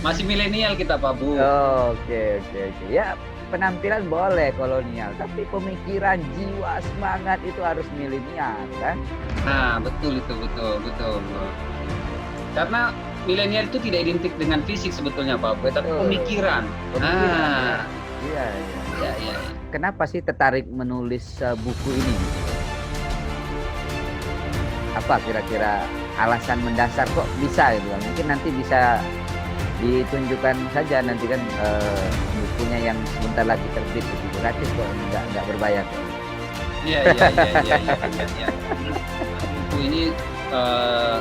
Masih milenial kita, Pak Bu. Oke, oke, oke. Ya, penampilan boleh kolonial, tapi pemikiran, jiwa, semangat itu harus milenial, kan? Nah, betul itu, betul, betul. Karena milenial itu tidak identik dengan fisik sebetulnya, Pak Bu, tapi Betul. pemikiran. Pemikiran, ya. Ah, Iya, iya. iya, iya, iya. Kenapa sih tertarik menulis buku ini? Apa kira-kira alasan mendasar kok bisa gitu kan? Mungkin nanti bisa ditunjukkan saja nanti kan bukunya yang sebentar lagi terbit itu gratis kok, nggak berbayar kok. Iya, iya, iya, iya, iya, iya, iya. Buku ini eh,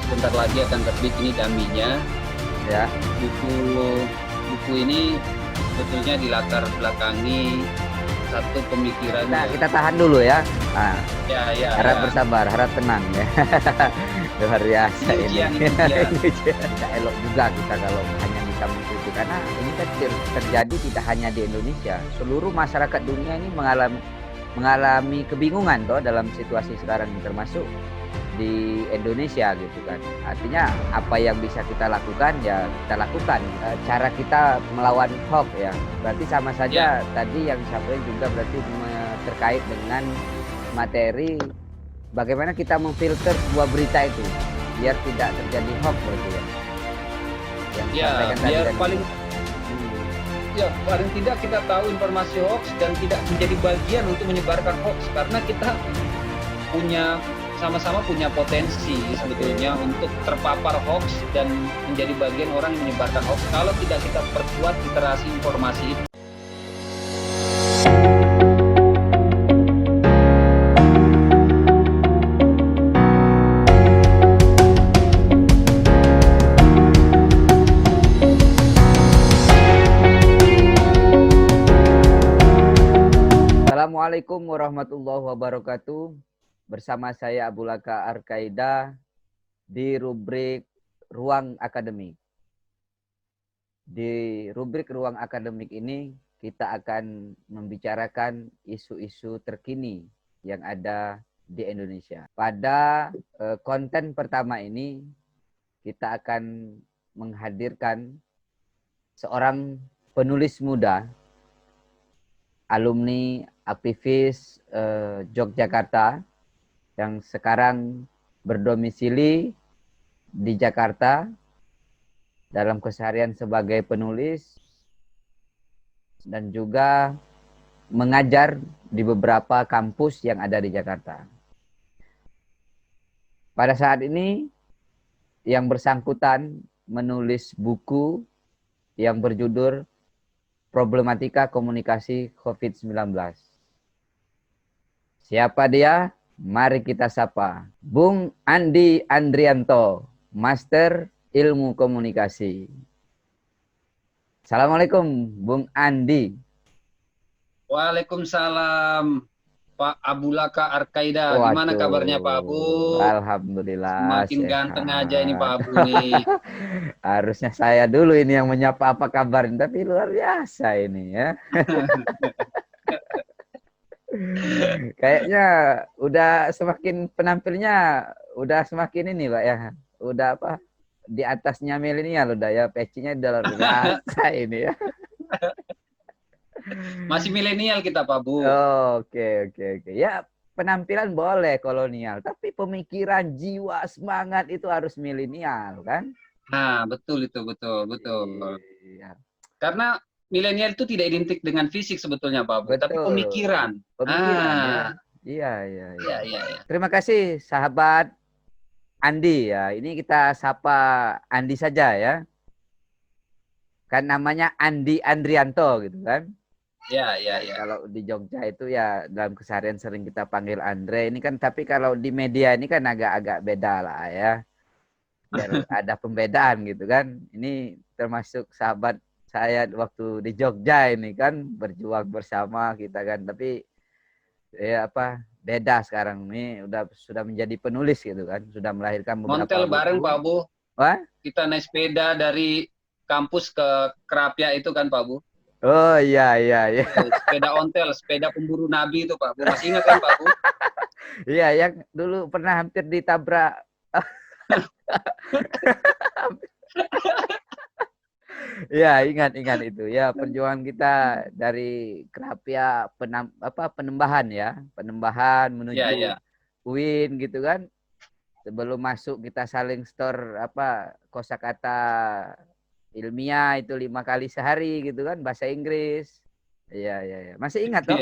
sebentar lagi akan terbit, ini daminya. Ya. Buku buku ini sebetulnya dilatar belakangi satu pemikiran Nah, yang kita tahan dulu ya. Nah, ya, ya, harap ya. bersabar, harap tenang ya. Luar biasa Ini ini. ujian, ini ujian. Ini ujian. Nggak elok juga kita kalau hanya bisa mengkritik, karena ini kan terjadi tidak hanya di Indonesia. Seluruh masyarakat dunia ini mengalami kebingungan toh dalam situasi sekarang ini, termasuk di Indonesia gitu kan. Artinya apa yang bisa kita lakukan ya kita lakukan. Cara kita melawan hoax ya. Berarti sama saja Ya, tadi yang disampaikan juga berarti terkait dengan materi bagaimana kita memfilter sebuah berita itu biar tidak terjadi hoax berarti ya. Yang ya, disampaikan tadi biar kan paling itu. Hmm. ya paling tidak kita tahu informasi hoax dan tidak menjadi bagian untuk menyebarkan hoax, karena kita punya sama-sama punya potensi sebetulnya untuk terpapar hoax dan menjadi bagian orang yang menyebarkan hoax kalau tidak kita perkuat literasi informasi itu. Assalamualaikum warahmatullahi wabarakatuh. Bersama saya Abu Laka Arkaida di rubrik Ruang Akademik. Di rubrik Ruang Akademik ini kita akan membicarakan isu-isu terkini yang ada di Indonesia. Pada konten pertama ini kita akan menghadirkan seorang penulis muda, alumni aktivis Yogyakarta yang sekarang berdomisili di Jakarta dalam keseharian sebagai penulis dan juga mengajar di beberapa kampus yang ada di Jakarta. Pada saat ini yang bersangkutan menulis buku yang berjudul Problematika Komunikasi COVID-19. Siapa dia? Mari kita sapa Bung Andi Andrianto, Master Ilmu Komunikasi. Assalamualaikum Bung Andi. Waalaikumsalam, Pak Abu Laka Arkaida. Gimana kabarnya Pak Abu? Waduh, alhamdulillah Semakin ganteng aja ini sehat. Pak Abu nih. Harusnya saya dulu ini yang menyapa apa kabar, tapi luar biasa ini ya. Kayaknya udah semakin penampilnya udah semakin ini Pak ya. Udah apa? Di atasnya milenial udah ya, pecinya udah luar biasa ini ya. Masih milenial kita Pak Abu. Oke, oke, oke. Ya, penampilan boleh kolonial, tapi pemikiran, jiwa, semangat itu harus milenial kan? Nah, betul itu, betul, betul. Iya, Karena milenial itu tidak identik dengan fisik sebetulnya Pak Abu, tapi betul. pemikiran. Pemikiran ya. Ah, Iya, iya, iya. iya, iya, iya. Terima kasih sahabat Andi ya. Ini kita sapa Andi saja ya. Kan namanya Andi Andrianto gitu kan. Iya, iya, Kan iya. kalau di Jogja itu ya dalam keseharian sering kita panggil Andre. Ini kan tapi kalau di media ini kan agak-agak beda lah ya. Biar ada pembedaan gitu kan. Ini termasuk sahabat saya waktu di Jogja ini kan berjuang bersama kita kan. Tapi ya apa beda sekarang ini sudah menjadi penulis gitu kan. Sudah melahirkan beberapa Montel bareng Pak buku. Abu. Wah? Kita naik sepeda dari kampus ke Kerapia itu kan Pak Abu. Oh iya iya iya. Sepeda ontel, sepeda pemburu nabi itu Pak Abu. Masih ingat kan Pak Abu? Iya yang dulu pernah hampir ditabrak. Ya, ingat itu. Ya, perjuangan kita dari Kerapia Penembahan ya, Penembahan Ya, menuju ya. UIN gitu kan. Sebelum masuk kita saling store kosakata ilmiah itu 5 kali sehari gitu kan, bahasa Inggris. Iya, iya, iya. Masih ingat toh?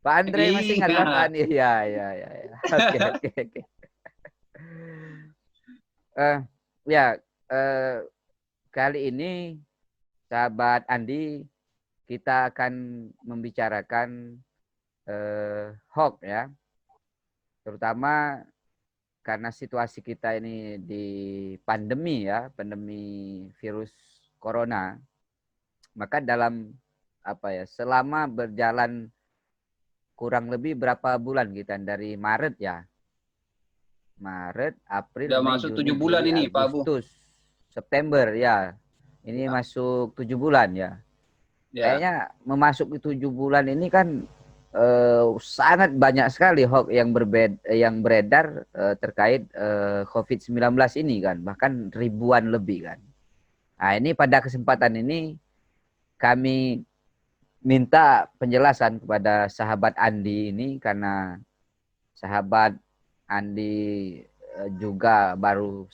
Pak Andre masih ingat kan? Pak Ingat. Andre? Iya, iya, iya, iya. Oke, oke, oke. Eh, ya, eh, kali ini sahabat Andi kita akan membicarakan hoax ya, terutama karena situasi kita ini di pandemi ya, pandemi virus corona, maka dalam selama berjalan kurang lebih berapa bulan kita dari Maret ya, Maret, April, Udah Mei, masuk Juni, 7 bulan Juli, ini, Pak Abu. Agustus, September ya, ini Ya, masuk 7 bulan ya. ya. Kayaknya memasuki 7 bulan ini kan sangat banyak sekali hoax yang beredar terkait COVID-19 ini kan, bahkan ribuan lebih kan. Nah, ini pada kesempatan ini kami minta penjelasan kepada sahabat Andi ini karena sahabat Andi juga baru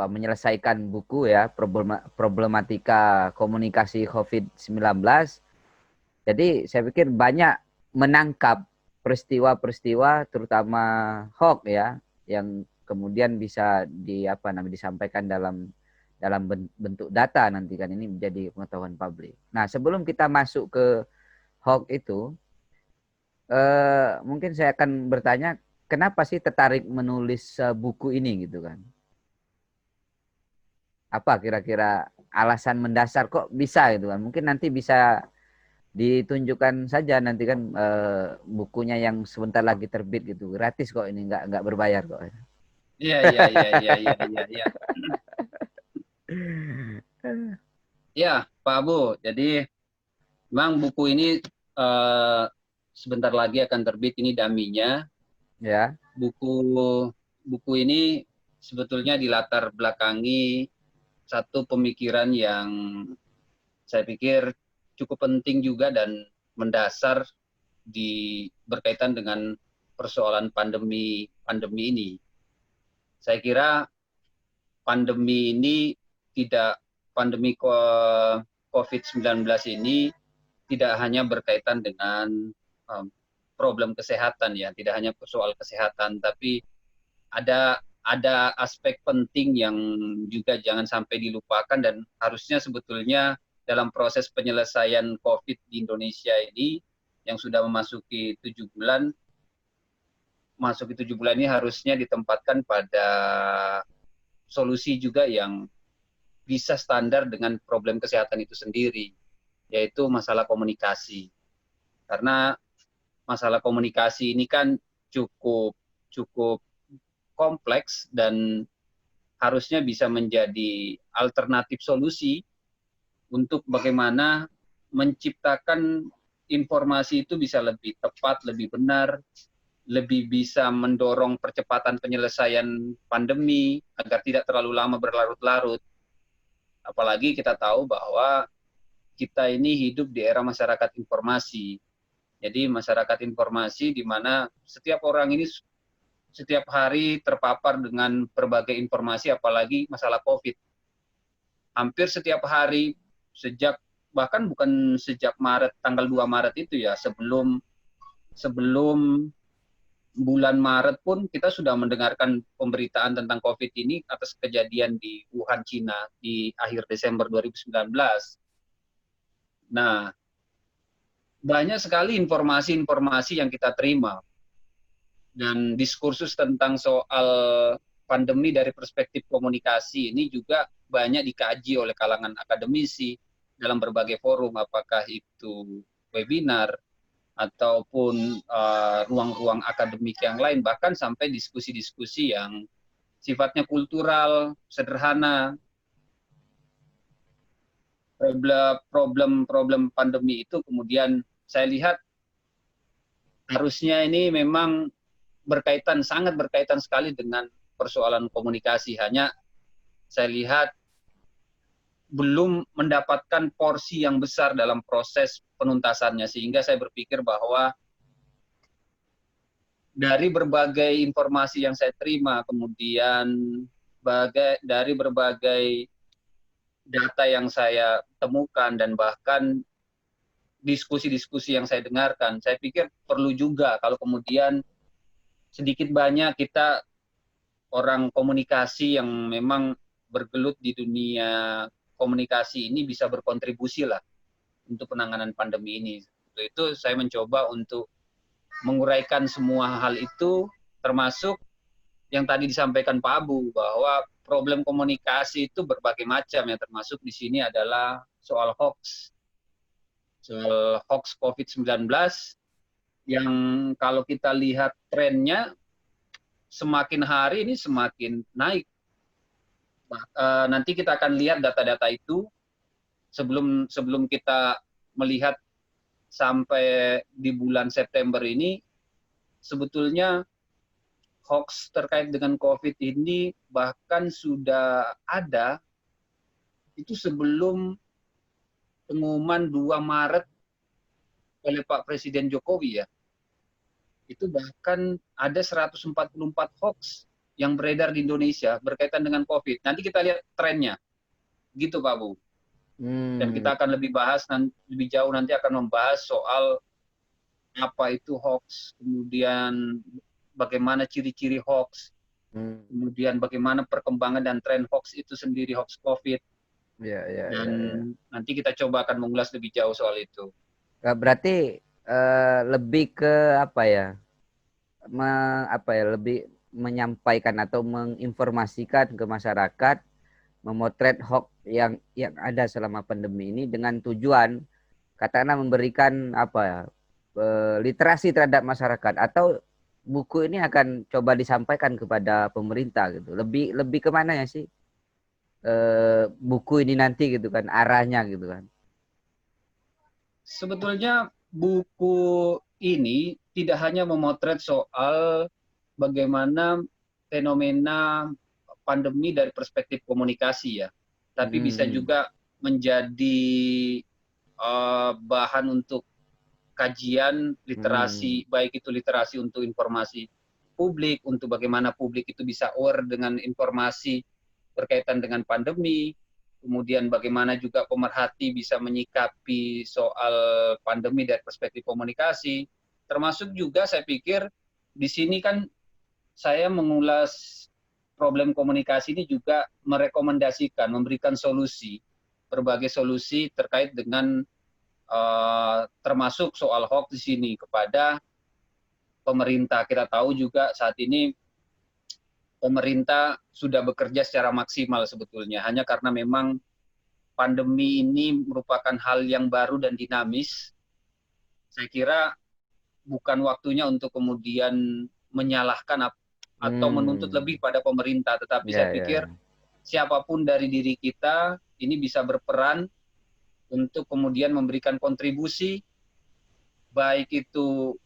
menyelesaikan buku ya, problematika komunikasi COVID-19. Jadi saya pikir banyak menangkap peristiwa-peristiwa terutama hoax ya yang kemudian bisa disampaikan dalam bentuk data, nanti kan ini menjadi pengetahuan publik. Nah, sebelum kita masuk ke hoax itu, mungkin saya akan bertanya, kenapa sih tertarik menulis buku ini gitu kan? Apa kira-kira alasan mendasar kok bisa gitu kan? Mungkin nanti bisa ditunjukkan saja nanti kan bukunya yang sebentar lagi terbit gitu, gratis kok, ini nggak berbayar kok. Iya, iya, iya, iya, iya, iya, iya. Ya, Pak Abu. Jadi memang buku ini eh, sebentar lagi akan terbit, ini daminya. Ya, Buku buku ini sebetulnya dilatar belakangi satu pemikiran yang saya pikir cukup penting juga dan mendasar berkaitan dengan persoalan pandemi pandemi ini. Saya kira pandemi ini tidak pandemi COVID-19 ini tidak hanya berkaitan dengan um, problem kesehatan ya, tidak hanya soal kesehatan, tapi ada aspek penting yang juga jangan sampai dilupakan dan harusnya sebetulnya dalam proses penyelesaian COVID di Indonesia ini yang sudah memasuki 7 bulan ini harusnya ditempatkan pada solusi juga yang bisa standar dengan problem kesehatan itu sendiri, yaitu masalah komunikasi. Karena masalah komunikasi ini kan cukup cukup kompleks dan harusnya bisa menjadi alternatif solusi untuk bagaimana menciptakan informasi itu bisa lebih tepat, lebih benar, lebih bisa mendorong percepatan penyelesaian pandemi agar tidak terlalu lama berlarut-larut. Apalagi kita tahu bahwa kita ini hidup di era masyarakat informasi. Jadi masyarakat informasi di mana setiap orang ini setiap hari terpapar dengan berbagai informasi, apalagi masalah COVID. Hampir setiap hari, bahkan bukan sejak Maret, tanggal 2 Maret itu ya, sebelum bulan Maret pun kita sudah mendengarkan pemberitaan tentang COVID ini atas kejadian di Wuhan, Cina di akhir Desember 2019. Nah, banyak sekali informasi-informasi yang kita terima dan diskursus tentang soal pandemi dari perspektif komunikasi ini juga banyak dikaji oleh kalangan akademisi dalam berbagai forum, apakah itu webinar ataupun ruang-ruang akademik yang lain, bahkan sampai diskusi-diskusi yang sifatnya kultural, sederhana. Problem pandemi itu kemudian saya lihat harusnya ini memang sangat berkaitan sekali dengan persoalan komunikasi. Hanya saya lihat belum mendapatkan porsi yang besar dalam proses penuntasannya, sehingga saya berpikir bahwa dari berbagai informasi yang saya terima, kemudian dari berbagai data yang saya temukan, dan bahkan diskusi-diskusi yang saya dengarkan, saya pikir perlu juga kalau kemudian sedikit banyak kita orang komunikasi yang memang bergelut di dunia komunikasi ini bisa berkontribusi lah untuk penanganan pandemi ini. Untuk itu saya mencoba untuk menguraikan semua hal itu, termasuk yang tadi disampaikan Pak Abu, bahwa problem komunikasi itu berbagai macam, yang termasuk di sini adalah soal hoax COVID-19, yang kalau kita lihat trennya, semakin hari ini semakin naik. Nanti kita akan lihat data-data itu sebelum kita melihat sampai di bulan September ini, sebetulnya hoax terkait dengan COVID ini bahkan sudah ada itu sebelum pengumuman 2 Maret oleh Pak Presiden Jokowi ya. Itu bahkan ada 144 hoax yang beredar di Indonesia berkaitan dengan COVID. Nanti kita lihat trennya. Gitu Pak Bu. Dan kita akan lebih jauh nanti akan membahas soal apa itu hoax, kemudian bagaimana ciri-ciri hoax, kemudian bagaimana perkembangan dan tren hoax itu sendiri, hoax COVID. Dan nanti kita coba akan mengulas lebih jauh soal itu. Berarti lebih ke apa ya? Lebih menyampaikan atau menginformasikan ke masyarakat, memotret hoax yang ada selama pandemi ini dengan tujuan katakanlah memberikan literasi terhadap masyarakat, atau buku ini akan coba disampaikan kepada pemerintah gitu. Lebih kemana ya sih buku ini nanti gitu kan, arahnya gitu kan? Sebetulnya buku ini tidak hanya memotret soal bagaimana fenomena pandemi dari perspektif komunikasi ya, tapi bisa juga menjadi bahan untuk kajian literasi, baik itu literasi untuk informasi publik, untuk bagaimana publik itu bisa aware dengan informasi berkaitan dengan pandemi, kemudian bagaimana juga pemerhati bisa menyikapi soal pandemi dari perspektif komunikasi, termasuk juga saya pikir di sini kan saya mengulas problem komunikasi ini juga merekomendasikan, memberikan solusi, berbagai solusi terkait dengan termasuk soal hoax di sini kepada pemerintah. Kita tahu juga saat ini pemerintah sudah bekerja secara maksimal sebetulnya, hanya karena memang pandemi ini merupakan hal yang baru dan dinamis. Saya kira bukan waktunya untuk kemudian menyalahkan atau menuntut lebih pada pemerintah, tetapi saya pikir siapapun dari diri kita ini bisa berperan untuk kemudian memberikan kontribusi, baik itu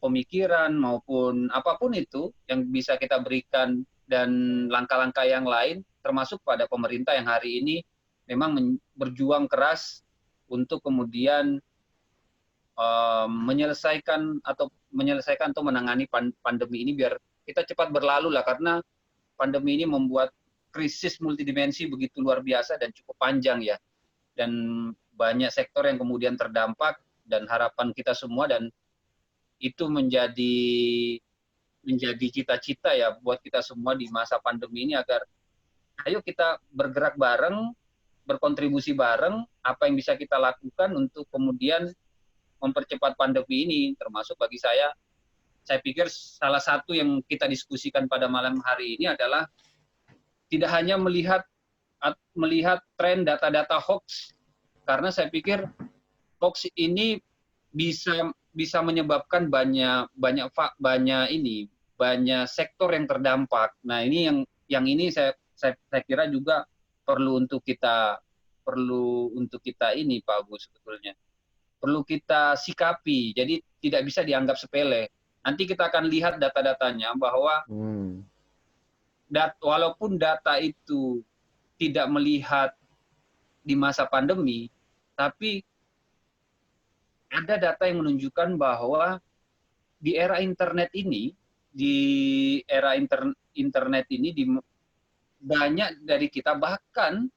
pemikiran maupun apapun itu yang bisa kita berikan, dan langkah-langkah yang lain termasuk pada pemerintah yang hari ini memang berjuang keras untuk kemudian menyelesaikan atau menangani pandemi ini biar kita cepat berlalu lah, karena pandemi ini membuat krisis multidimensi begitu luar biasa dan cukup panjang ya, dan banyak sektor yang kemudian terdampak, dan harapan kita semua dan itu menjadi cita-cita ya buat kita semua di masa pandemi ini, agar ayo kita bergerak bareng, berkontribusi bareng apa yang bisa kita lakukan untuk kemudian mempercepat pandemi ini. Termasuk bagi saya pikir salah satu yang kita diskusikan pada malam hari ini adalah tidak hanya melihat tren data-data hoax, karena saya pikir hoax ini bisa menyebabkan banyak sektor yang terdampak. Nah, ini yang ini saya kira juga perlu untuk kita ini Pak Abu, sebetulnya perlu kita sikapi. Jadi tidak bisa dianggap sepele. Nanti kita akan lihat data-datanya bahwa walaupun data itu tidak melihat di masa pandemi, tapi ada data yang menunjukkan bahwa di era internet ini, banyak dari kita, bahkan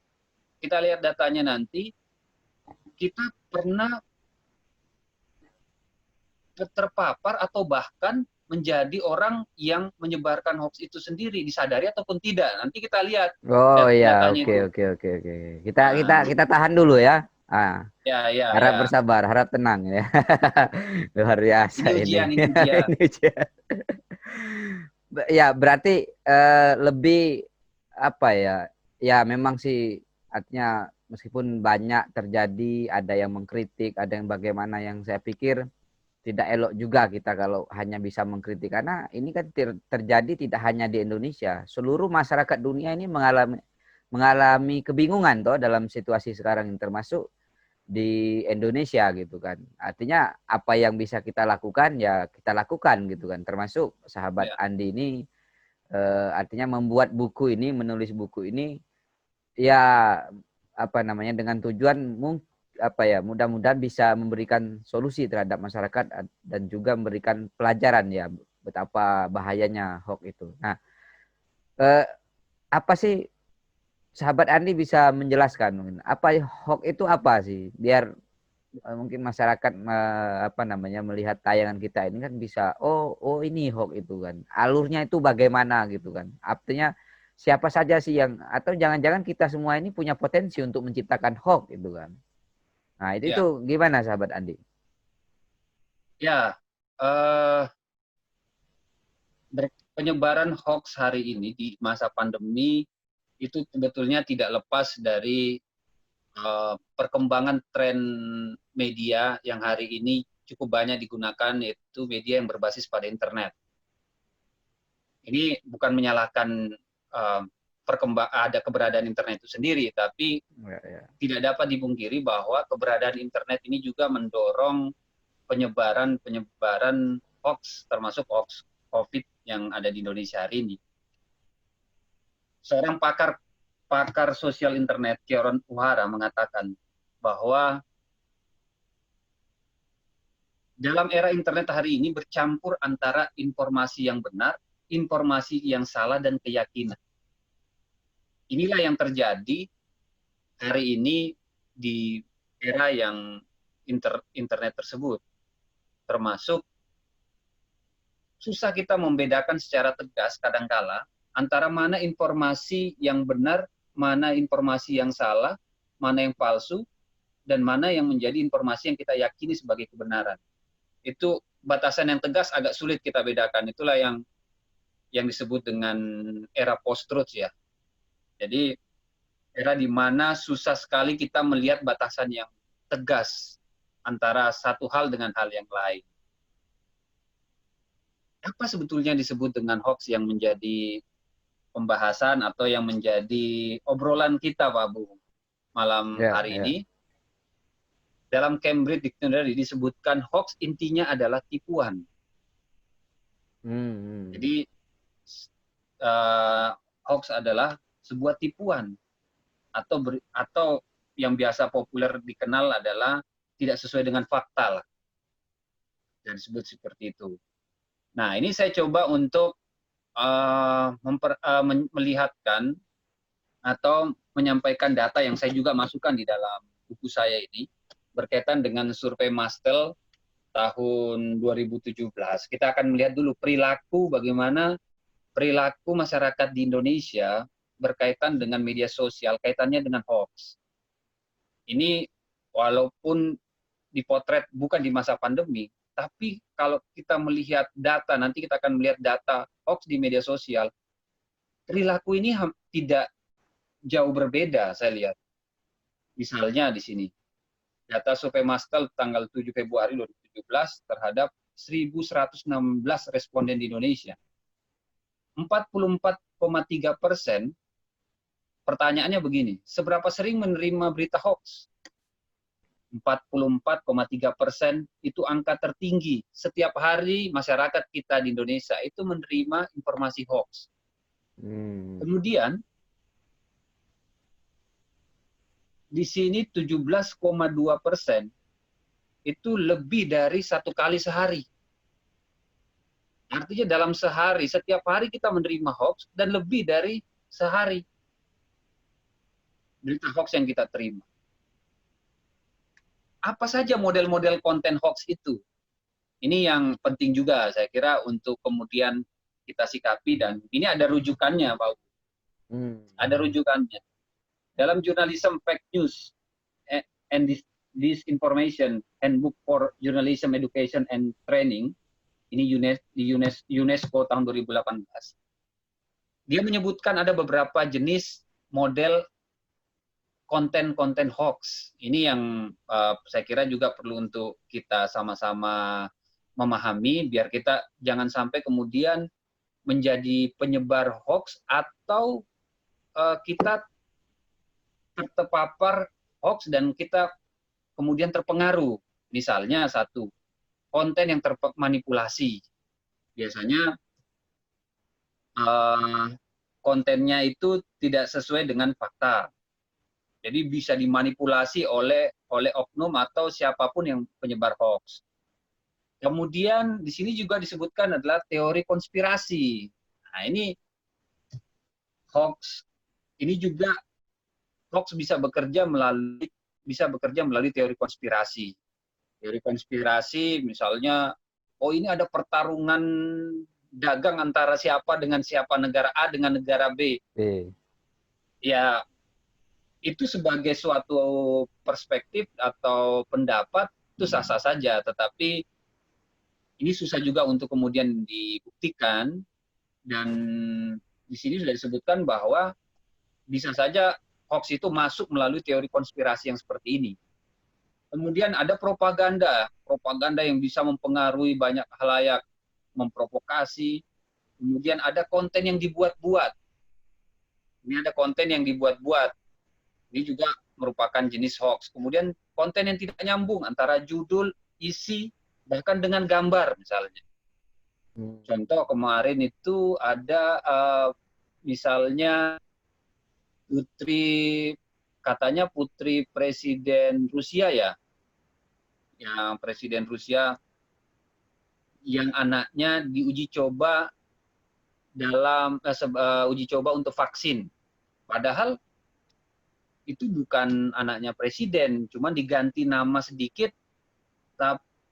kita lihat datanya nanti, kita pernah terpapar atau bahkan menjadi orang yang menyebarkan hoax itu sendiri, disadari ataupun tidak. Nanti kita lihat Oh ya, datanya oke itu. oke oke oke. Nah, Kita tahan dulu ya. ya, Harap ya. bersabar, harap tenang ya. Luar biasa Ini ini. ujian, ini ujian. Ini ujian. Ya, berarti lebih apa ya? Ya, memang sih artinya meskipun banyak terjadi, ada yang mengkritik, ada yang bagaimana, yang saya pikir tidak elok juga kita kalau hanya bisa mengkritik, karena ini kan terjadi tidak hanya di Indonesia, seluruh masyarakat dunia ini mengalami kebingungan toh dalam situasi sekarang ini, termasuk di Indonesia gitu kan. Artinya apa yang bisa kita lakukan ya kita lakukan gitu kan, termasuk sahabat Ya, Andi ini artinya membuat buku ini, menulis buku ini ya apa namanya, dengan tujuan apa ya, mudah-mudahan bisa memberikan solusi terhadap masyarakat dan juga memberikan pelajaran ya betapa bahayanya hoax itu. Nah, apa sih sahabat Andi bisa menjelaskan mungkin apa hoax itu apa sih, biar mungkin masyarakat apa namanya melihat tayangan kita ini kan bisa oh ini hoax itu kan, alurnya itu bagaimana gitu kan, artinya siapa saja sih yang, atau jangan-jangan kita semua ini punya potensi untuk menciptakan hoax itu kan. Nah, itu ya, gimana sahabat Andi? ya. Penyebaran hoax hari ini di masa pandemi itu sebetulnya tidak lepas dari perkembangan tren media yang hari ini cukup banyak digunakan, yaitu media yang berbasis pada internet. Ini bukan menyalahkan ada keberadaan internet itu sendiri, tapi tidak dapat dipungkiri bahwa keberadaan internet ini juga mendorong penyebaran hoax, termasuk hoax COVID yang ada di Indonesia hari ini. Seorang pakar sosial internet, Kieron Uhara, mengatakan bahwa dalam era internet hari ini bercampur antara informasi yang benar, informasi yang salah, dan keyakinan. Inilah yang terjadi hari ini di era yang internet tersebut. Termasuk susah kita membedakan secara tegas kadangkala antara mana informasi yang benar, mana informasi yang salah, mana yang palsu, dan mana yang menjadi informasi yang kita yakini sebagai kebenaran. Itu batasan yang tegas agak sulit kita bedakan. Itulah yang disebut dengan era post-truth ya. Jadi era di mana susah sekali kita melihat batasan yang tegas antara satu hal dengan hal yang lain. Apa sebetulnya disebut dengan hoax yang menjadi pembahasan atau yang menjadi obrolan kita, Pak Bu, malam hari ini? Dalam Cambridge Dictionary disebutkan hoax intinya adalah tipuan. Jadi hoax adalah sebuah tipuan atau yang biasa populer dikenal adalah tidak sesuai dengan fakta lah. Dan disebut seperti itu. Nah, ini saya coba untuk melihatkan atau menyampaikan data yang saya juga masukkan di dalam buku saya ini berkaitan dengan survei Mastel tahun 2017. Kita akan melihat dulu bagaimana perilaku masyarakat di Indonesia berkaitan dengan media sosial, kaitannya dengan hoax. Ini walaupun dipotret bukan di masa pandemi, tapi kalau kita melihat data, nanti kita akan melihat data hoax di media sosial, perilaku ini tidak jauh berbeda saya lihat. Misalnya di sini, data survei Mastel tanggal 7 Februari 2017 terhadap 1.116 responden di Indonesia. 44,3%, pertanyaannya begini, seberapa sering menerima berita hoax? 44,3% itu angka tertinggi. Setiap hari masyarakat kita di Indonesia itu menerima informasi hoax. Kemudian di sini 17,2% itu lebih dari 1 kali sehari. Artinya dalam sehari, setiap hari kita menerima hoax dan lebih dari sehari berita hoax yang kita terima. Apa saja model-model konten hoax itu? Ini yang penting juga saya kira untuk kemudian kita sikapi, dan ini ada rujukannya, Pak. Ada rujukannya. Dalam Journalism Fake News and Disinformation Handbook for Journalism Education and Training, ini UNESCO tahun 2018, dia menyebutkan ada beberapa jenis model konten-konten hoax. Ini yang saya kira juga perlu untuk kita sama-sama memahami, biar kita jangan sampai kemudian menjadi penyebar hoax atau kita terpapar hoax dan kita kemudian terpengaruh. Misalnya satu, konten yang termanipulasi. Biasanya kontennya itu tidak sesuai dengan fakta. Jadi bisa dimanipulasi oleh oknum atau siapapun yang penyebar hoax. Kemudian di sini juga disebutkan adalah teori konspirasi. Nah, ini hoax. Ini juga hoax bisa bekerja melalui teori konspirasi. Teori konspirasi misalnya, oh ini ada pertarungan dagang antara siapa dengan siapa, negara A dengan negara B. Ya, itu sebagai suatu perspektif atau pendapat itu sah-sah saja, tetapi ini susah juga untuk kemudian dibuktikan, dan di sini sudah disebutkan bahwa bisa saja hoax itu masuk melalui teori konspirasi yang seperti ini. Kemudian ada propaganda yang bisa mempengaruhi banyak khalayak, memprovokasi. Kemudian ada konten yang dibuat-buat. Ini ada konten yang dibuat-buat. Ini juga merupakan jenis hoax. Kemudian konten yang tidak nyambung antara judul, isi, bahkan dengan gambar misalnya. Contoh kemarin itu ada misalnya katanya putri presiden Rusia ya, yang presiden Rusia yang anaknya diuji coba dalam uji coba untuk vaksin. Padahal itu bukan anaknya presiden, cuma diganti nama sedikit,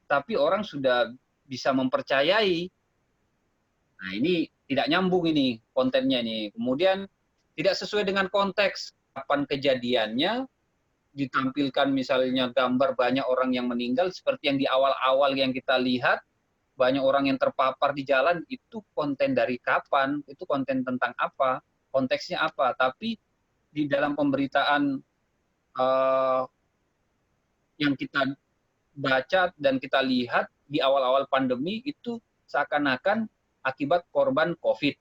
tapi orang sudah bisa mempercayai. Nah, ini tidak nyambung ini kontennya ini. Kemudian tidak sesuai dengan konteks, kapan kejadiannya, ditampilkan misalnya gambar banyak orang yang meninggal, seperti yang di awal-awal yang kita lihat, banyak orang yang terpapar di jalan, itu konten dari kapan, itu konten tentang apa, konteksnya apa. Tapi di dalam pemberitaan yang kita baca dan kita lihat di awal-awal pandemi itu seakan-akan akibat korban COVID,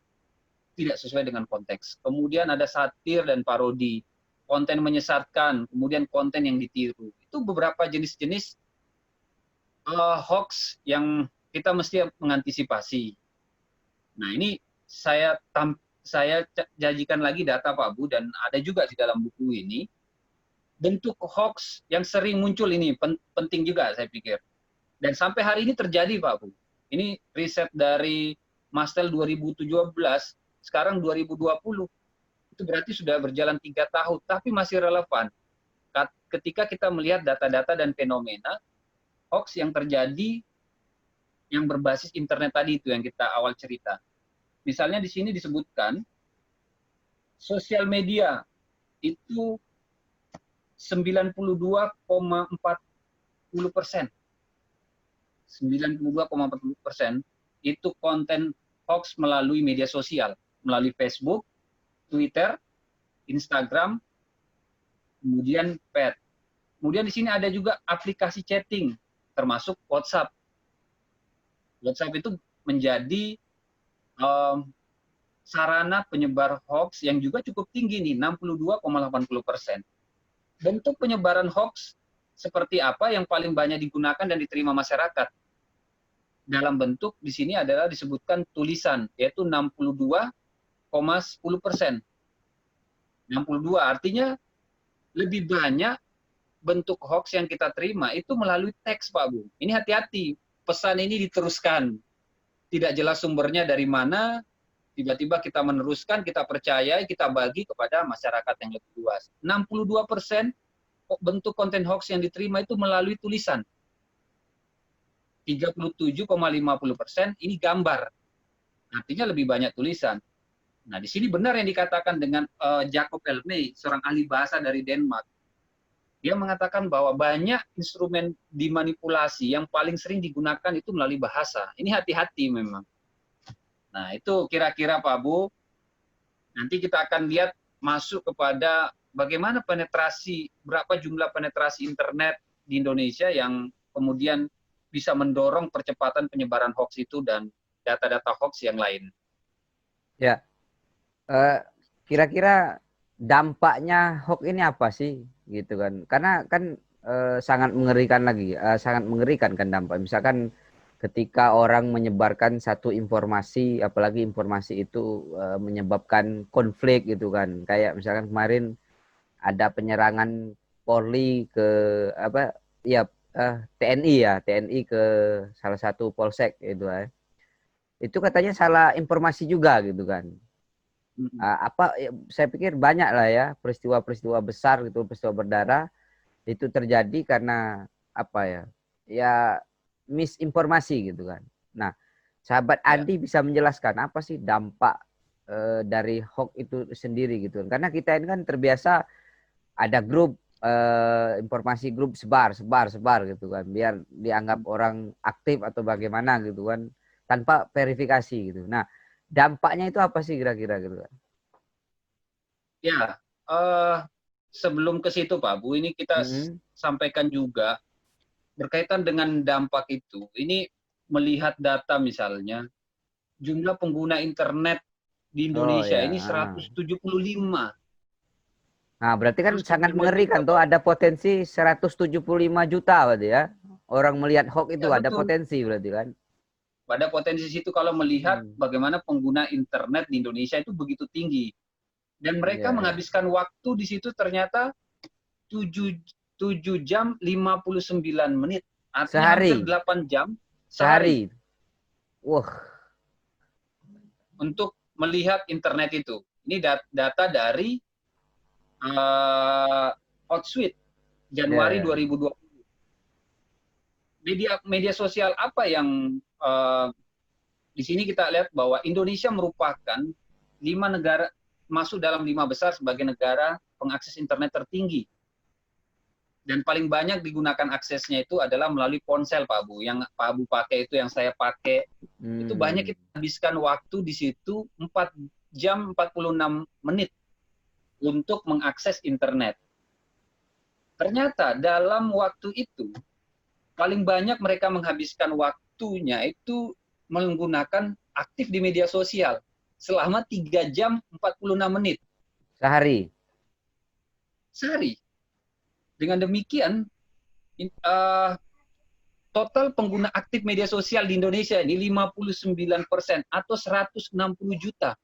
tidak sesuai dengan konteks. Kemudian ada satir dan parodi, konten menyesatkan, kemudian konten yang ditiru. Itu beberapa jenis-jenis hoax yang kita mesti mengantisipasi. Nah, ini saya janjikan lagi data Pak Bu, dan ada juga di dalam buku ini. Bentuk hoax yang sering muncul ini penting juga saya pikir. Dan sampai hari ini terjadi Pak Bu. Ini riset dari Mastel 2017, sekarang 2020. Itu berarti sudah berjalan 3 tahun, tapi masih relevan. Ketika kita melihat data-data dan fenomena hoax yang terjadi yang berbasis internet tadi itu yang kita awal cerita. Misalnya di sini disebutkan sosial media itu 92,40%. 92,40% itu konten hoax melalui media sosial, melalui Facebook, Twitter, Instagram, kemudian pet. Kemudian di sini ada juga aplikasi chatting, termasuk WhatsApp. WhatsApp itu menjadi sarana penyebar hoax yang juga cukup tinggi nih, 62,80%. Bentuk penyebaran hoax seperti apa yang paling banyak digunakan dan diterima masyarakat? Dalam bentuk di sini adalah disebutkan tulisan, yaitu 62,10%. 62 artinya lebih banyak bentuk hoax yang kita terima itu melalui teks, Pak Bu. Ini hati-hati, pesan ini diteruskan. Tidak jelas sumbernya dari mana, tiba-tiba kita meneruskan, kita percaya, kita bagi kepada masyarakat yang lebih luas. 62% bentuk konten hoax yang diterima itu melalui tulisan. 37,50% ini gambar. Artinya lebih banyak tulisan. Nah, di sini benar yang dikatakan dengan Jacob Elmey, seorang ahli bahasa dari Denmark. Dia mengatakan bahwa banyak instrumen dimanipulasi yang paling sering digunakan itu melalui bahasa. Ini hati-hati memang. Nah, itu kira-kira Pak Bu. Nanti kita akan lihat masuk kepada bagaimana penetrasi, berapa jumlah penetrasi internet di Indonesia yang kemudian bisa mendorong percepatan penyebaran hoax itu dan data-data hoax yang lain. Ya, kira-kira dampaknya hoax ini apa sih, gitu kan? Karena kan sangat mengerikan lagi, sangat mengerikan kan dampak. Misalkan ketika orang menyebarkan satu informasi, apalagi informasi itu menyebabkan konflik gitu kan. Kayak misalkan kemarin ada penyerangan Polri ke apa? Ya TNI ya, TNI ke salah satu polsek itu ya. Itu katanya salah informasi juga gitu kan. Saya pikir banyak lah ya peristiwa-peristiwa besar gitu, peristiwa berdarah itu terjadi karena apa ya? Ya misinformasi gitu kan. Nah, sahabat Ya. Andi bisa menjelaskan apa sih dampak dari hoax itu sendiri gitu kan. Karena kita ini kan terbiasa ada grup informasi grup sebar gitu kan, biar dianggap orang aktif atau bagaimana gitu kan, tanpa verifikasi gitu. Nah, dampaknya itu apa sih kira-kira gitu kan? Ya, sebelum ke situ Pak Bu, ini kita sampaikan juga berkaitan dengan dampak itu. Ini melihat data misalnya, jumlah pengguna internet di Oh Indonesia ya. ini 175. Nah, berarti kan sangat 175 juta mengerikan tuh, Pak. ada potensi 175 juta berarti ya. Orang melihat hoax itu Ya ada betul. potensi berarti kan. Pada potensi situ kalau melihat bagaimana pengguna internet di Indonesia itu begitu tinggi. Dan mereka Ya, ya. menghabiskan waktu di situ ternyata 7 jam 59 menit. Artinya hampir Sehari. 8 jam sehari Sehari. Wah. untuk melihat internet itu. Ini data dari Hotsuite Ya, Januari ya. 2020. Media sosial apa yang di sini kita lihat bahwa Indonesia merupakan 5 negara masuk dalam 5 besar sebagai negara pengakses internet tertinggi. Dan paling banyak digunakan aksesnya itu adalah melalui ponsel Pak Bu. Yang Pak Bu pakai itu, yang saya pakai, itu banyak kita habiskan waktu di situ 4 jam 46 menit untuk mengakses internet. Ternyata dalam waktu itu, paling banyak mereka menghabiskan waktunya itu menggunakan aktif di media sosial selama 3 jam 46 menit. Sehari. Sehari. Dengan demikian, total pengguna aktif media sosial di Indonesia ini 59% atau 160 juta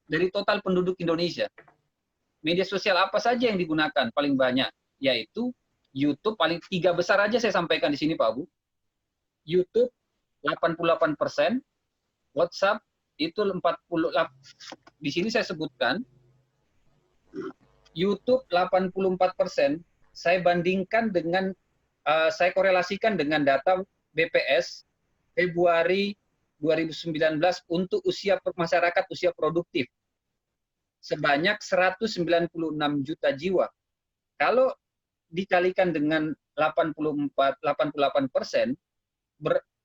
dari total penduduk Indonesia. Media sosial apa saja yang digunakan paling banyak? Yaitu YouTube, paling 3 besar aja saya sampaikan di sini Pak Bu. YouTube 88%, WhatsApp itu 40, di sini saya sebutkan, YouTube 84%, saya bandingkan dengan, saya korelasikan dengan data BPS Februari 2019 untuk masyarakat usia produktif sebanyak 196 juta jiwa. Kalau dikalikan dengan 88%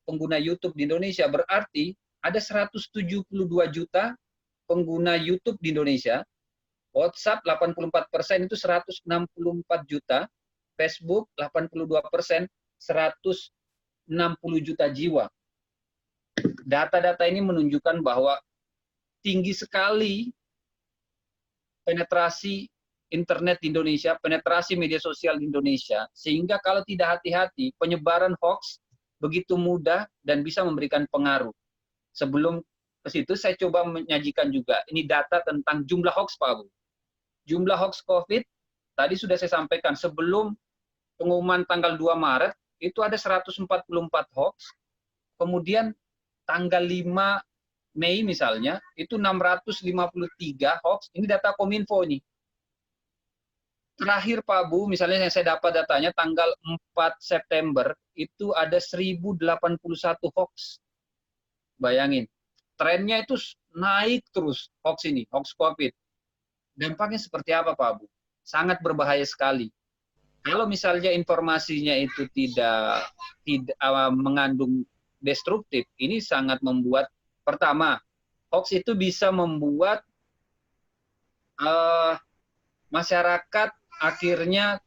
pengguna YouTube di Indonesia, berarti ada 172 juta pengguna YouTube di Indonesia. WhatsApp 84% itu 164 juta, Facebook 82%, 160 juta jiwa. Data-data ini menunjukkan bahwa tinggi sekali penetrasi internet di Indonesia, penetrasi media sosial di Indonesia, sehingga kalau tidak hati-hati, penyebaran hoax begitu mudah dan bisa memberikan pengaruh. Sebelum ke situ, saya coba menyajikan juga, ini data tentang jumlah hoax, Pak Bu. Jumlah hoax COVID tadi sudah saya sampaikan sebelum pengumuman tanggal 2 Maret itu ada 144 hoax, kemudian tanggal 5 Mei misalnya itu 653 hoax. Ini data Kominfo nih. Terakhir Pak Bu, misalnya yang saya dapat datanya tanggal 4 September itu ada 1081 hoax. Bayangin, trennya itu naik terus hoax ini, hoax COVID. Dampaknya seperti apa Pak Bu? Sangat berbahaya sekali. Kalau misalnya informasinya itu tidak mengandung destruktif, ini sangat membuat, pertama, hoax itu bisa membuat masyarakat akhirnya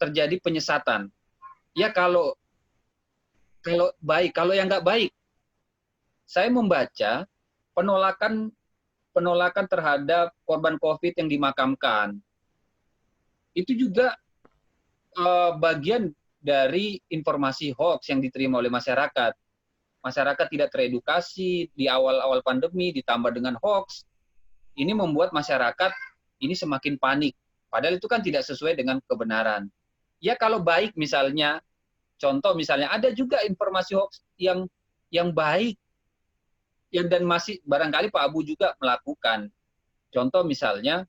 terjadi penyesatan. Ya kalau baik, kalau yang nggak baik, saya membaca penolakan terhadap korban COVID yang dimakamkan. Itu juga bagian dari informasi hoax yang diterima oleh masyarakat. Masyarakat tidak teredukasi di awal-awal pandemi, ditambah dengan hoax. Ini membuat masyarakat ini semakin panik. Padahal itu kan tidak sesuai dengan kebenaran. Ya kalau baik misalnya, contoh misalnya ada juga informasi hoax yang baik, dan masih barangkali Pak Abu juga melakukan. Contoh misalnya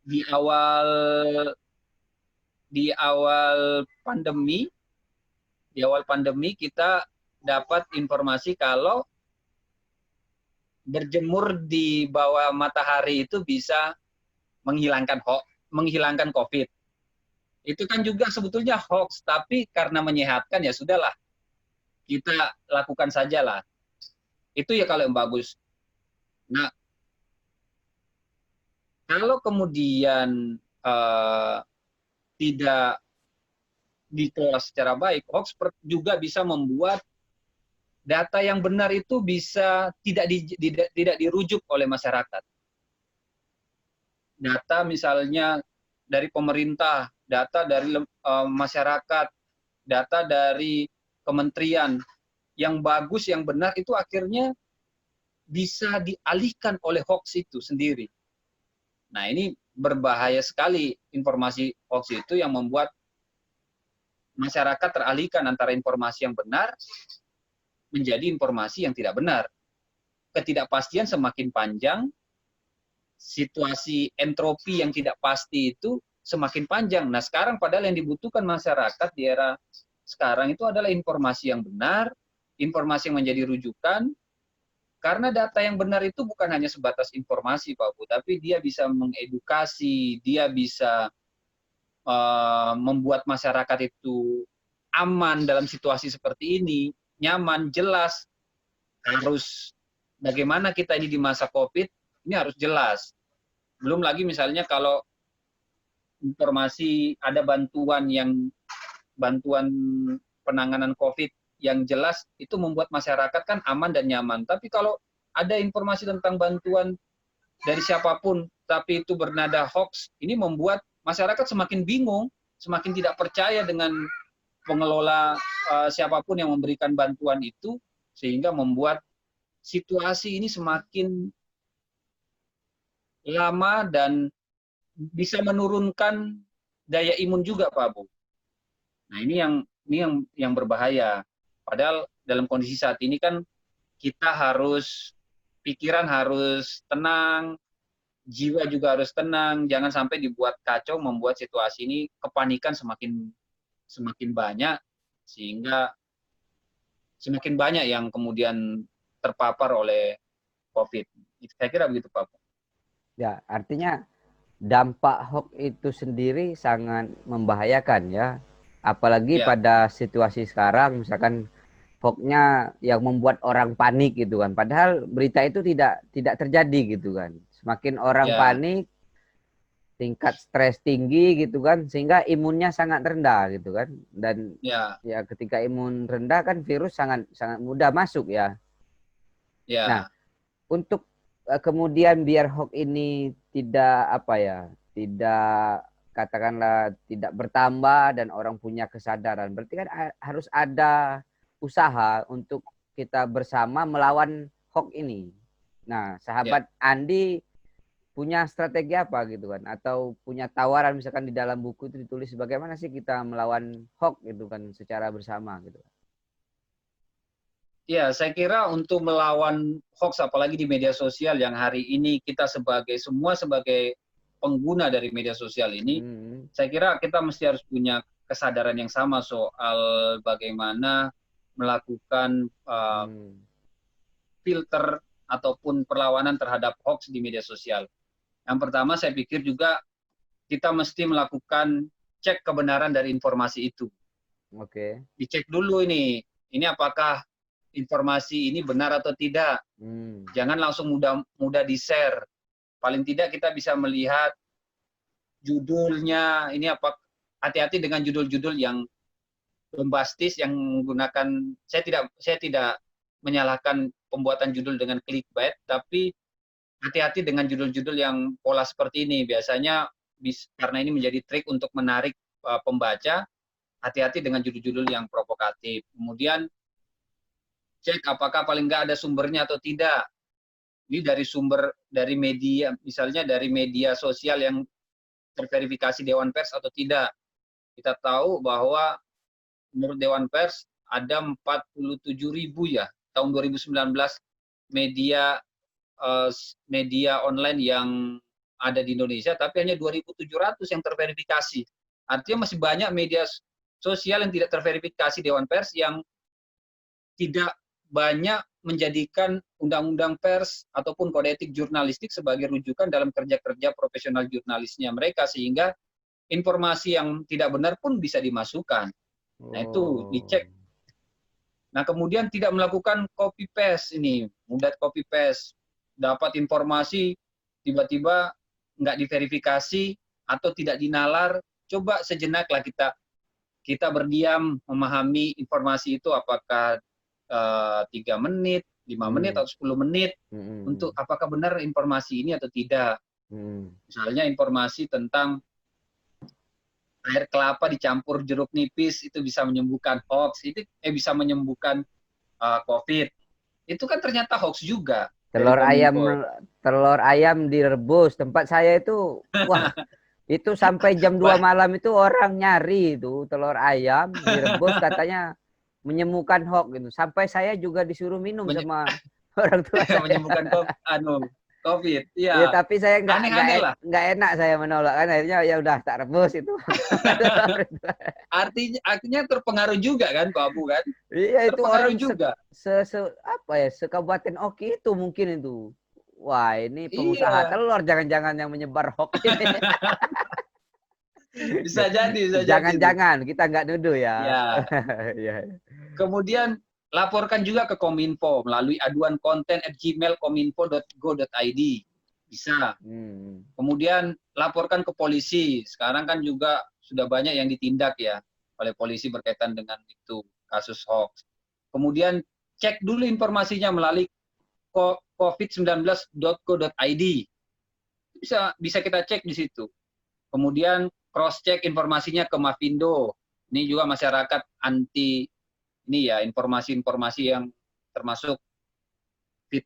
di awal pandemi kita dapat informasi kalau berjemur di bawah matahari itu bisa menghilangkan COVID. Itu kan juga sebetulnya hoax, tapi karena menyehatkan ya sudahlah, kita lakukan sajalah. Itu ya kalau yang bagus. Nah, kalau kemudian tidak dikelola secara baik, hoax juga bisa membuat data yang benar itu bisa tidak dirujuk oleh masyarakat. Data misalnya dari pemerintah, data dari masyarakat, data dari kementerian yang bagus, yang benar itu akhirnya bisa dialihkan oleh hoax itu sendiri. Nah ini berbahaya sekali informasi hoax itu yang membuat masyarakat teralihkan antara informasi yang benar menjadi informasi yang tidak benar. Ketidakpastian semakin panjang, situasi entropi yang tidak pasti itu semakin panjang. Nah sekarang padahal yang dibutuhkan masyarakat di era sekarang itu adalah informasi yang benar, informasi yang menjadi rujukan, karena data yang benar itu bukan hanya sebatas informasi Pak Bu, tapi dia bisa mengedukasi, dia bisa membuat masyarakat itu aman dalam situasi seperti ini, nyaman, jelas. Harus bagaimana kita ini di masa COVID, ini harus jelas. Belum lagi misalnya kalau informasi ada bantuan penanganan COVID yang jelas, itu membuat masyarakat kan aman dan nyaman. Tapi kalau ada informasi tentang bantuan dari siapapun, tapi itu bernada hoax, ini membuat masyarakat semakin bingung, semakin tidak percaya dengan pengelola siapapun yang memberikan bantuan itu, sehingga membuat situasi ini semakin lama dan bisa menurunkan daya imun juga, Pak Bu. Nah ini yang berbahaya. Padahal dalam kondisi saat ini kan kita pikiran harus tenang, jiwa juga harus tenang, jangan sampai dibuat kacau, membuat situasi ini kepanikan semakin banyak, sehingga semakin banyak yang kemudian terpapar oleh COVID. Saya kira begitu Pak. Ya, artinya dampak hoax itu sendiri sangat membahayakan ya. Apalagi pada situasi sekarang, misalkan hoaxnya yang membuat orang panik gitu kan. Padahal berita itu tidak terjadi gitu kan. Semakin orang panik, tingkat stres tinggi gitu kan, sehingga imunnya sangat rendah gitu kan. Dan ya ketika imun rendah kan virus sangat mudah masuk ya. Nah, untuk kemudian biar hoax ini tidak katakanlah tidak bertambah dan orang punya kesadaran, berarti kan harus ada usaha untuk kita bersama melawan hoax ini. Nah, sahabat Andi punya strategi apa gitu kan, atau punya tawaran misalkan di dalam buku itu ditulis bagaimana sih kita melawan hoax gitu kan secara bersama gitu. Ya, saya kira untuk melawan hoax apalagi di media sosial yang hari ini kita semua sebagai pengguna dari media sosial ini, Hmm. saya kira kita mesti harus punya kesadaran yang sama soal bagaimana melakukan Hmm. filter ataupun perlawanan terhadap hoax di media sosial. Yang pertama saya pikir juga kita mesti melakukan cek kebenaran dari informasi itu. Oke. Dicek dulu ini apakah informasi ini benar atau tidak. Hmm. Jangan langsung mudah di-share. Paling tidak kita bisa melihat judulnya, ini apa, hati-hati dengan judul-judul yang bombastis yang menggunakan, saya tidak menyalahkan pembuatan judul dengan clickbait, tapi hati-hati dengan judul-judul yang pola seperti ini. Biasanya karena ini menjadi trik untuk menarik pembaca, hati-hati dengan judul-judul yang provokatif. Kemudian cek apakah paling nggak ada sumbernya atau tidak. Ini dari media, misalnya dari media sosial yang terverifikasi Dewan Pers atau tidak. Kita tahu bahwa menurut Dewan Pers ada 47.000 ya tahun 2019 media media online yang ada di Indonesia, tapi hanya 2.700 yang terverifikasi. Artinya masih banyak media sosial yang tidak terverifikasi Dewan Pers yang tidak banyak menjadikan undang-undang pers ataupun kode etik jurnalistik sebagai rujukan dalam kerja-kerja profesional jurnalisnya mereka, sehingga informasi yang tidak benar pun bisa dimasukkan. Nah, itu dicek. Nah, kemudian tidak melakukan copy paste ini, mudah copy paste. Dapat informasi tiba-tiba nggak diverifikasi atau tidak dinalar, coba sejenaklah kita berdiam memahami informasi itu apakah 3 menit, 5 menit atau 10 menit untuk apakah benar informasi ini atau tidak. Misalnya informasi tentang air kelapa dicampur jeruk nipis itu bisa menyembuhkan hoax, itu bisa menyembuhkan COVID. Itu kan ternyata hoax juga. Telur ayam direbus tempat saya itu, wah, itu sampai jam 2 malam itu orang nyari itu telur ayam direbus katanya menyembuhkan hoax gitu. Sampai saya juga disuruh minum sama orang tua saya. Menyembuhkan COVID. Ya, Ya, tapi saya aneh-aneh lah. nggak enak saya menolak kan, akhirnya ya udah tak rebus itu. Artinya terpengaruh juga kan Pak Abu kan? Iya, itu orang juga. Apa ya, sekabupaten Oki itu mungkin itu. Wah, ini pengusaha Iya. telur jangan-jangan yang menyebar hoax ini. Bisa jadi. Jangan-jangan kita nggak nuduh ya. Ya. Kemudian laporkan juga ke Kominfo melalui aduan konten@gmail.kominfo.go.id. Bisa. Kemudian laporkan ke polisi. Sekarang kan juga sudah banyak yang ditindak ya oleh polisi berkaitan dengan itu kasus hoax. Kemudian cek dulu informasinya melalui covid19.go.id. Bisa kita cek di situ. Kemudian cross check informasinya ke Mavindo. Ini juga masyarakat anti ini ya, informasi-informasi yang termasuk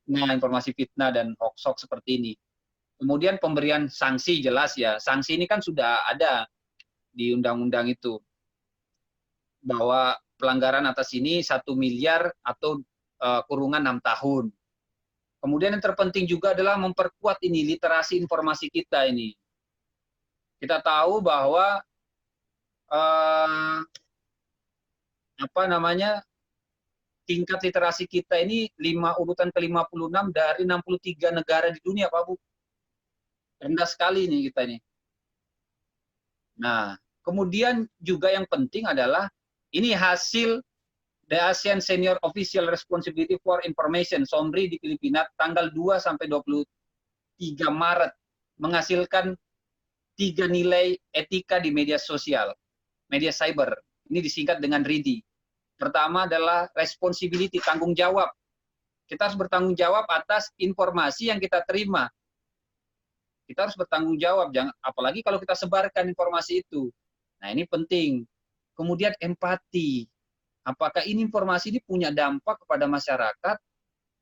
informasi fitnah dan hoax seperti ini. Kemudian pemberian sanksi jelas ya. Sanksi ini kan sudah ada di undang-undang itu. Bahwa pelanggaran atas ini 1 miliar atau kurungan 6 tahun. Kemudian yang terpenting juga adalah memperkuat ini literasi informasi kita ini. Kita tahu bahwa tingkat literasi kita ini urutan ke-56 dari 63 negara di dunia, Pak Bu. Rendah sekali nih kita ini. Nah, kemudian juga yang penting adalah ini hasil The ASEAN Senior Official Responsibility for Information SOMRI di Filipina tanggal 2 sampai 23 Maret menghasilkan 3 nilai etika di media sosial, media cyber. Ini disingkat dengan RIDI. Pertama adalah responsibility, tanggung jawab. Kita harus bertanggung jawab atas informasi yang kita terima. Kita harus bertanggung jawab, apalagi kalau kita sebarkan informasi itu. Nah, ini penting. Kemudian empati. Apakah ini informasi ini punya dampak kepada masyarakat?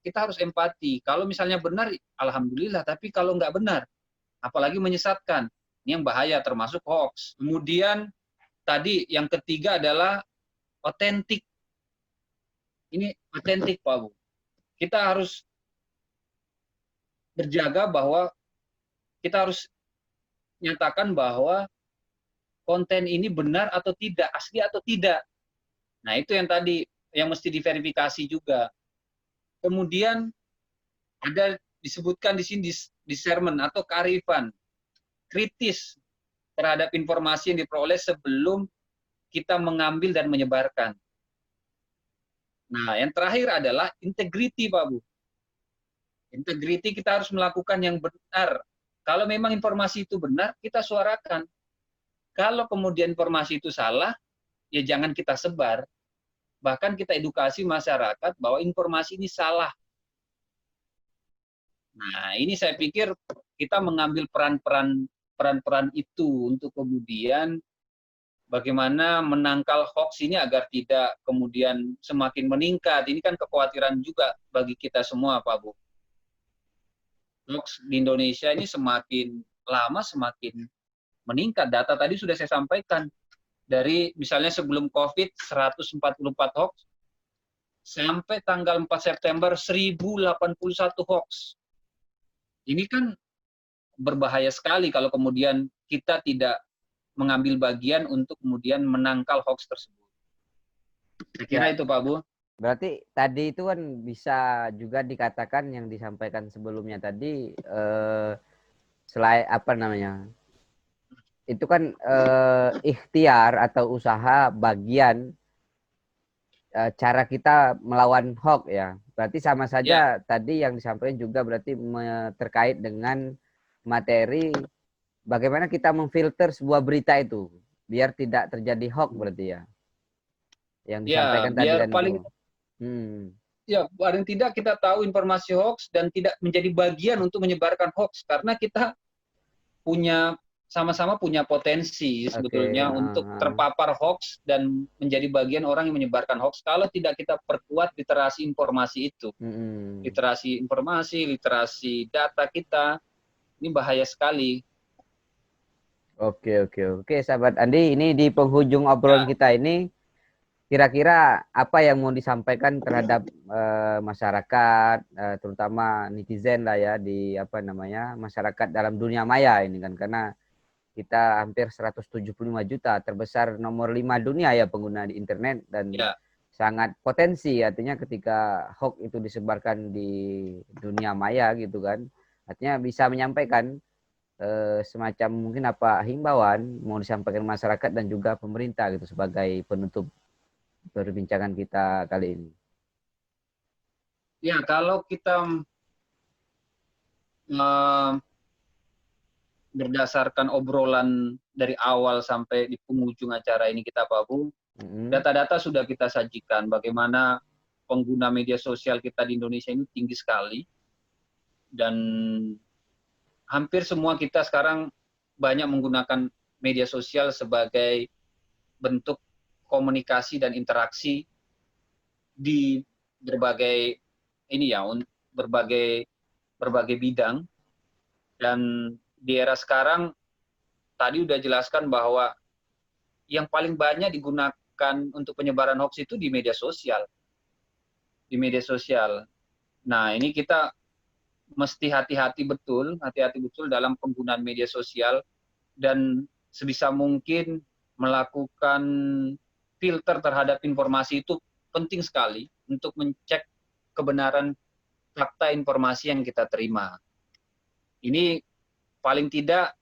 Kita harus empati. Kalau misalnya benar, alhamdulillah. Tapi kalau nggak benar, apalagi menyesatkan. Ini yang bahaya, termasuk hoax. Kemudian tadi yang ketiga adalah otentik. Ini otentik, Pak Bu. Kita harus berjaga bahwa kita harus nyatakan bahwa konten ini benar atau tidak, asli atau tidak. Nah, itu yang tadi yang mesti diverifikasi juga. Kemudian ada disebutkan di sini discernment atau kearifan kritis terhadap informasi yang diperoleh sebelum kita mengambil dan menyebarkan. Nah, yang terakhir adalah integriti, Pak Bu. Integriti, kita harus melakukan yang benar. Kalau memang informasi itu benar, kita suarakan. Kalau kemudian informasi itu salah, ya jangan kita sebar. Bahkan kita edukasi masyarakat bahwa informasi ini salah. Nah, ini saya pikir kita mengambil peran-peran itu untuk kemudian bagaimana menangkal hoax ini agar tidak kemudian semakin meningkat. Ini kan kekhawatiran juga bagi kita semua, Pak Bu. Hoax di Indonesia ini semakin lama semakin meningkat. Data tadi sudah saya sampaikan. Dari misalnya sebelum COVID 144 hoax, sampai tanggal 4 September 1081 hoax. Ini kan berbahaya sekali kalau kemudian kita tidak mengambil bagian untuk kemudian menangkal hoax tersebut. Saya kira itu, Pak Bu. Berarti tadi itu kan bisa juga dikatakan yang disampaikan sebelumnya tadi selain apa namanya? Itu kan ikhtiar atau usaha bagian cara kita melawan hoax ya. Berarti sama saja tadi yang disampaikan juga berarti terkait dengan materi bagaimana kita memfilter sebuah berita itu biar tidak terjadi hoax berarti ya. Yang disampaikan tadi biar kan paling ya paling tidak kita tahu informasi hoax dan tidak menjadi bagian untuk menyebarkan hoax karena kita sama-sama punya potensi sebetulnya untuk terpapar hoax dan menjadi bagian orang yang menyebarkan hoax kalau tidak kita perkuat literasi informasi itu. Literasi informasi, literasi data kita, ini bahaya sekali. Oke, sahabat Andi, ini di penghujung obrolan kita ini, kira-kira apa yang mau disampaikan terhadap masyarakat, terutama netizen lah ya, di apa namanya, masyarakat dalam dunia maya ini kan, karena kita hampir 175 juta, terbesar nomor 5 dunia ya pengguna di internet dan sangat potensi, artinya ketika hoax itu disebarkan di dunia maya gitu kan, artinya bisa menyampaikan semacam mungkin apa himbauan mau disampaikan masyarakat dan juga pemerintah gitu sebagai penutup perbincangan kita kali ini. Ya, kalau kita berdasarkan obrolan dari awal sampai di penghujung acara ini kita, Pak Bu, data-data sudah kita sajikan bagaimana pengguna media sosial kita di Indonesia ini tinggi sekali dan hampir semua kita sekarang banyak menggunakan media sosial sebagai bentuk komunikasi dan interaksi di berbagai berbagai bidang. Dan di era sekarang tadi udah jelaskan bahwa yang paling banyak digunakan untuk penyebaran hoax itu di media sosial. Nah, ini kita mesti hati-hati betul dalam penggunaan media sosial dan sebisa mungkin melakukan filter terhadap informasi itu penting sekali untuk mencek kebenaran fakta informasi yang kita terima. Ini paling tidak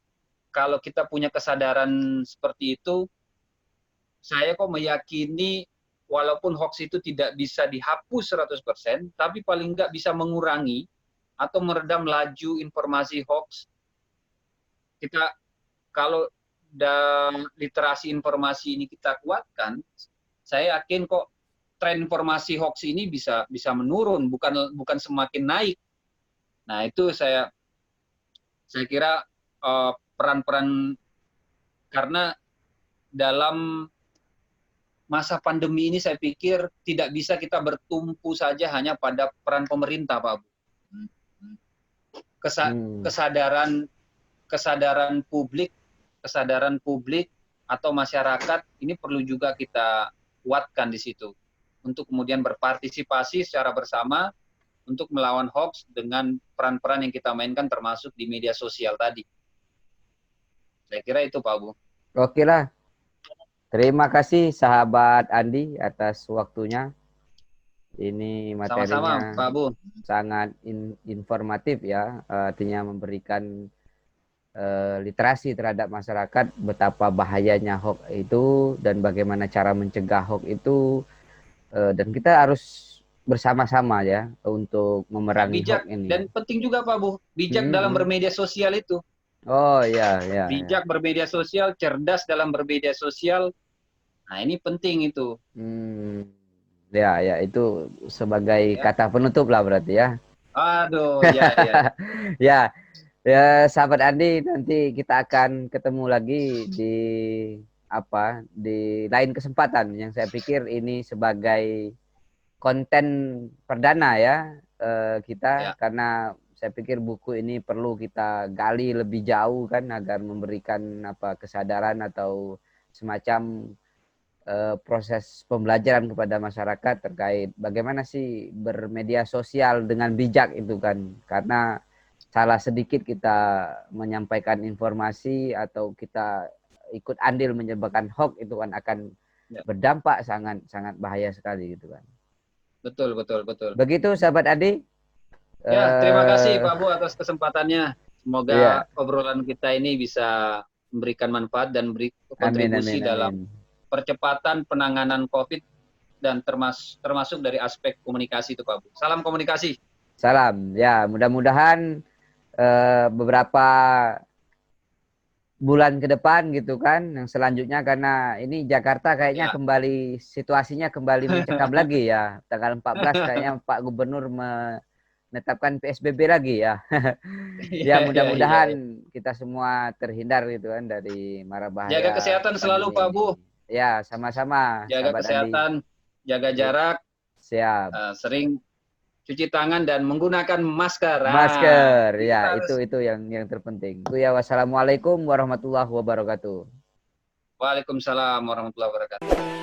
kalau kita punya kesadaran seperti itu, saya kok meyakini walaupun hoax itu tidak bisa dihapus 100%, tapi paling nggak bisa mengurangi atau meredam laju informasi hoax. Kita kalau literasi informasi ini kita kuatkan, saya yakin kok tren informasi hoax ini bisa menurun, bukan semakin naik. Nah, itu saya kira peran-peran, karena dalam masa pandemi ini saya pikir tidak bisa kita bertumpu saja hanya pada peran pemerintah, Pak Bu. kesadaran publik atau masyarakat ini perlu juga kita kuatkan di situ untuk kemudian berpartisipasi secara bersama untuk melawan hoax dengan peran-peran yang kita mainkan termasuk di media sosial tadi. Saya kira itu Pak Abu. Oke lah. Terima kasih sahabat Andi atas waktunya. Ini Sama-sama materinya Pak Abu. sangat informatif ya, artinya memberikan literasi terhadap masyarakat betapa bahayanya hoax itu dan bagaimana cara mencegah hoax itu, dan kita harus bersama-sama ya untuk memerangi Bijak hoax ini. dan penting juga Pak Abu, bijak dalam bermedia sosial itu. Oh ya, ya. Bijak bermedia sosial, cerdas dalam bermedia sosial. Nah, ini penting itu. Ya, ya itu sebagai kata penutup lah berarti ya. Aduh, ya, ya. Ya, ya sahabat Andi, nanti kita akan ketemu lagi di lain kesempatan yang saya pikir ini sebagai konten perdana ya, kita karena saya pikir buku ini perlu kita gali lebih jauh kan agar memberikan kesadaran atau semacam proses pembelajaran kepada masyarakat terkait bagaimana sih bermedia sosial dengan bijak itu kan, karena salah sedikit kita menyampaikan informasi atau kita ikut andil menyebabkan hoax itu kan akan berdampak sangat sangat bahaya sekali gitu kan. Betul. Begitu sahabat Adi. Ya, terima kasih Pak Bu atas kesempatannya. Semoga obrolan kita ini bisa memberikan manfaat dan beri kontribusi dalam percepatan penanganan COVID dan termasuk dari aspek komunikasi itu Pak Bu. Salam komunikasi. Salam. Ya, mudah-mudahan beberapa bulan ke depan gitu kan, yang selanjutnya, karena ini Jakarta kayaknya kembali situasinya kembali mencekam lagi ya. Tanggal 14 kayaknya Pak Gubernur menetapkan PSBB lagi ya. Ya mudah-mudahan kita semua terhindar gitu kan dari mara bahaya. Jaga kesehatan selalu Pak Bu. Ya, sama-sama. Jaga kesehatan, jaga jarak. Siap. Sering cuci tangan dan menggunakan masker. Masker, ya itu yang terpenting. Itu ya, wassalamualaikum warahmatullahi wabarakatuh. Waalaikumsalam warahmatullahi wabarakatuh.